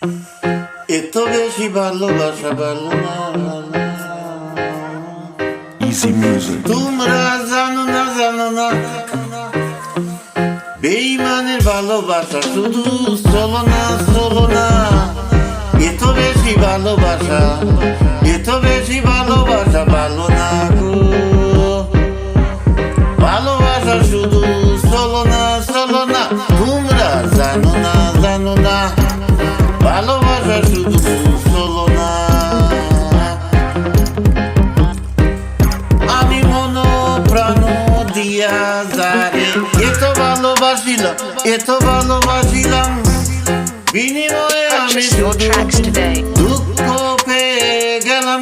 এত বেশি ভালোবাসা ভালো না Easy music. তোমরা জানো না বেঈমানের ভালোবাসা শুধু চলো না এত বেশি ভালোবাসা ভালো না গো ভালোবাসা শুধু চলো না তোমরা জানো না ভালোবাসা শুধু চলো না আমি মন প্রাণ দিয়া যারে এত ভালোবাসিলাম বিনিময়ে আমি Purchase your tracks today. দুঃখ পেয়ে গেলাম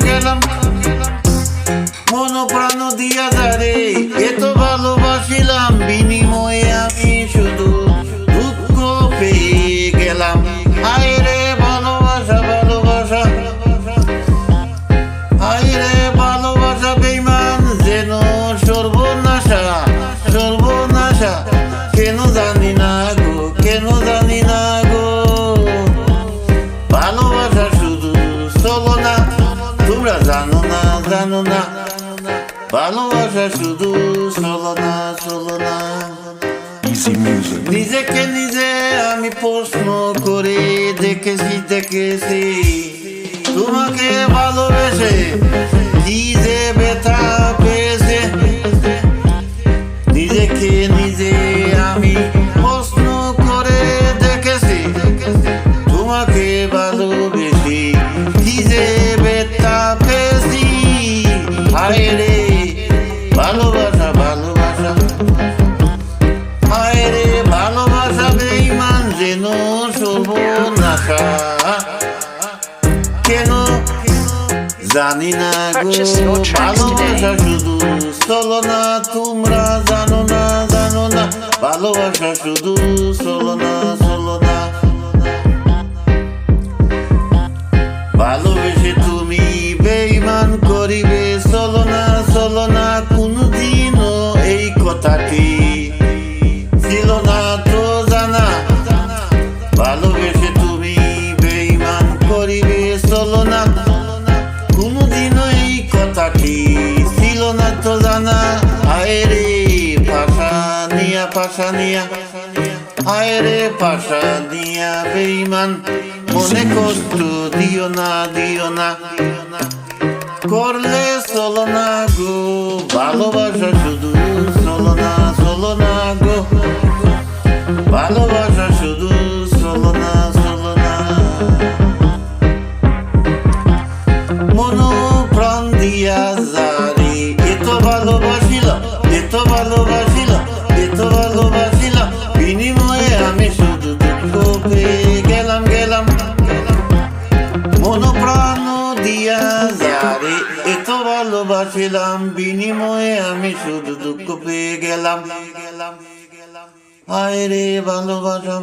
মন প্রাণ দিয়া যারে এত ভালোবাসিলাম বিনিময়ে আমি শুধু দুঃখ পেয়ে গেলাম হায় রে ভালোবাসা বেঈমান যেন সর্বনাশা কেন জানি না গো ভালোবাসা শুধু চলো না তোমরা জানো না ভালোবাসা শুধু চলো না Easy music. নিজেকে নিজে আমি প্রশ্ন করে দেখেছি তোমাকে ভালোবেসে কি যে ব্যথা পেয়েছে নিজেকে নিজে আমি প্রশ্ন করে দেখেছি তোমাকে ভালোবেসে কি যে ব্যথা পেয়েছি হায় রে ভালোবাসা হায় রে ভালোবাসা বেঈমান যেন সর্বনাশা কেন জানি না গো Purchase your tracks ভালোবাসা today. শুধু চলো না তোমরা জানো না ভালোবাসা শুধু চলো না ভালোবেসে তুমি বেঈমান করিবে চলো না কোনদিনও এই কথাটি ছিল না তো জানা ভালোবেসে তুমি বেঈমান করিবে চলো না কোনদিনও এই কথাটি ছিল না তো জানা হায় রে পাশা নিয়া হায় রে পাশা নিয়া বেঈমান মনে কষ্ট দিও না করলে চলো না গো ভালোবাসা শুধু চলো না গো ভালোবাসা শুধু চলো না মন প্রাণ দিয়া যারে এত ভালোবাসিলাম বিনিময়ে আমি শুধু দুঃখ পেয়ে গেলাম মন প্রাণ দিয়া যারে এত ভালোবাসিলাম বিনিময়ে আমি শুধু দুঃখ পেয়ে গেলাম হায় রে ভালোবাসা